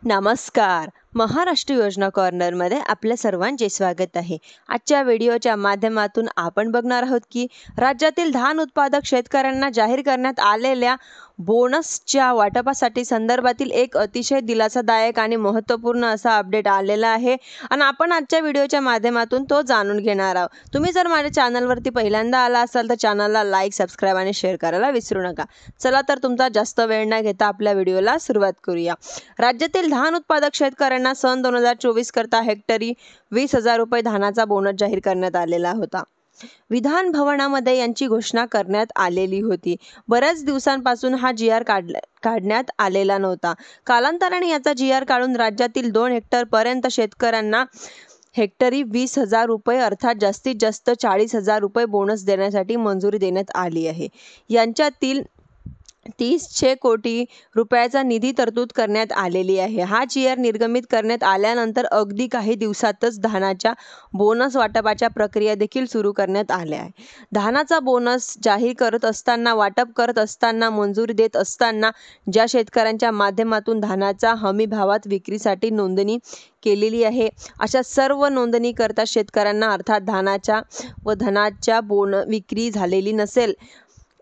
नमस्कार. महाराष्ट्र योजना कॉर्नरमध्ये आपल्या सर्वांचे स्वागत आहे. आजच्या व्हिडिओच्या माध्यमातून आपण बघणार आहोत की राज्यातील धान उत्पादक शेतकऱ्यांना जाहीर करण्यात आलेल्या बोनसच्या वाटपासाठी संदर्भातील एक अतिशय दिलासादायक आणि महत्त्वपूर्ण असा अपडेट आलेला आहे आणि आपण आजच्या व्हिडिओच्या माध्यमातून तो जाणून घेणार आहोत. तुम्ही जर माझ्या चॅनलवरती पहिल्यांदा आला असाल तर चॅनलला लाईक, सबस्क्राईब आणि शेअर करायला विसरू नका. चला तर तुमचा जास्त वेळ न घेता आपल्या व्हिडिओला सुरुवात करूया. राज्यातील धान उत्पादक शेतकऱ्यांना सन 2024 करता हेक्टरी 20,000 रुपये धानाचा बोनस जाहीर करण्यात आलेला होता. विधान भवनामध्ये यांची घोषणा करण्यात आलेली होती. बऱ्याच दिवसांपासून हा जी आर काढण्यात आलेला नव्हता. कालांतराने याचा जी आर काढून राज्यातील 2 हेक्टर पर्यंत शेतकऱ्यांना हेक्टरी 20,000 रुपये अर्थात जास्तीत जास्त 40,000 रुपये बोनस देण्यासाठी मंजुरी देण्यात आली आहे. यांच्यातील 300 कोटी रुपयाचा निधी तरतूद करण्यात आलेली आहे. हा जी आर निर्गमित करण्यात आल्यानंतर अगदी काही दिवसातच धानाच्या बोनस वाटपाच्या प्रक्रिया देखील सुरू करण्यात आल्या आहे. धानाचा बोनस जाहीर करत असताना, वाटप करत असताना, मंजुरी देत असताना ज्या शेतकऱ्यांच्या माध्यमातून धानाचा हमी भावात विक्रीसाठी नोंदणी केलेली आहे अशा सर्व नोंदणीकर्ता शेतकऱ्यांना अर्थात धानाच्या व धनाच्या विक्री झालेली नसेल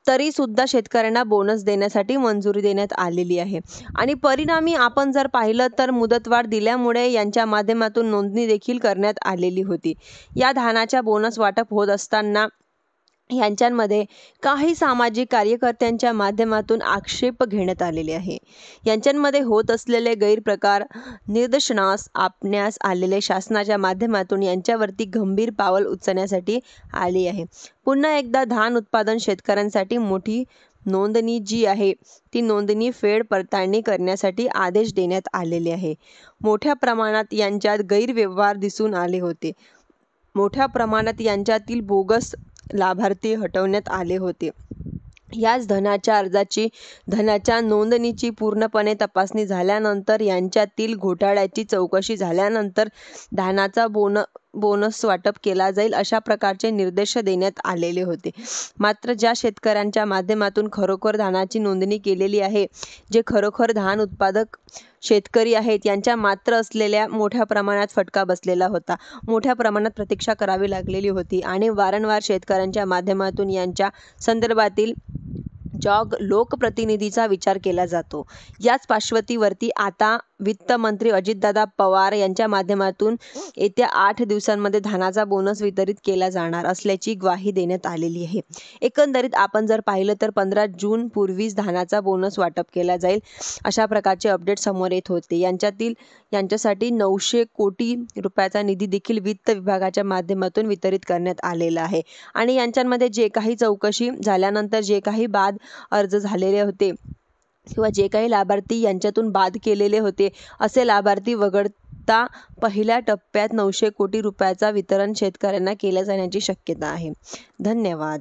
तरी सुद्धा शेतकऱ्यांना बोनस देण्यासाठी मंजुरी देण्यात आलेली आहे. आणि परिणामी आपण जर पाहिलं तर मुदतवाढ दिल्यामुळे यांच्या माध्यमातून नोंदणी देखील करण्यात आलेली होती. या धानाच्या बोनस वाटप होत असताना यांच्यामध्ये काही सामाजिक कार्यकर्त्यांच्या माध्यमातून आक्षेप घेण्यात आलेले आहे. यांच्यामध्ये होत असलेले गैरप्रकार निदर्शनास आणण्यास आलेले शासनाच्या माध्यमातून यांच्यावरती गंभीर पावल उचलण्यासाठी आली आहे. पुन्हा एकदा धान उत्पादन शेतकऱ्यांसाठी मोठी नोंदणी जी आहे ती नोंदणी फेड पडताळणी करण्यासाठी आदेश देण्यात आलेले आहे. मोठ्या प्रमाणात यांच्यात गैरव्यवहार दिसून आले होते. मोठ्या प्रमाणात यांच्यातील बोगस लाभार्थी हटवण्यात आले होते. याच धनाच्या नोंदणीची पूर्णपणे तपासणी झाल्यानंतर यांच्यातील घोटाळ्याची चौकशी झाल्यानंतर धानाचा बोनस वाटप केला जाईल अशा प्रकारचे निर्देश देण्यात आलेले होते. मात्र ज्या शेतकऱ्यांच्या माध्यमातून खरोखर धानाची नोंदणी केलेली आहे, जे खरोखर धान उत्पादक शेतकरी आहेत, यांच्या मात्र असलेल्या मोठ्या प्रमाणात फटका बसलेला होता. मोठ्या प्रमाणात प्रतीक्षा करावी लागलेली होती आणि वारंवार शेतकऱ्यांच्या माध्यमातून यांच्या संदर्भातील लोकप्रतिनिधीचा विचार केला जातो. याच पार्श्वभूमीवरती आता वित्त मंत्री अजितदादा पवार यांच्या माध्यमातून येत्या 8 दिवसांमध्ये धानाचा बोनस वितरित केला जाणार असल्याची ग्वाही देण्यात आलेली आहे. एकंदरीत आपण जर पाहिलं तर 15 जून पूर्वीच धानाचा बोनस वाटप केला जाईल अशा प्रकारचे अपडेट समोर येत होते. यांच्यासाठी 900 कोटी रुपयाचा निधी देखील वित्त विभागाच्या माध्यमातून वितरित करण्यात आलेला आहे. आणि यांच्यामध्ये जे काही चौकशी झाल्यानंतर जे काही बाद अर्ज झालेले होते किंवा जे काही लाभार्थी यांच्यातून बाद केलेले होते असे लाभार्थी वगळता पहिल्या टप्प्यात 900 कोटी रुपयाचा वितरण शेतकऱ्यांना केल्या जाण्याची शक्यता आहे. धन्यवाद.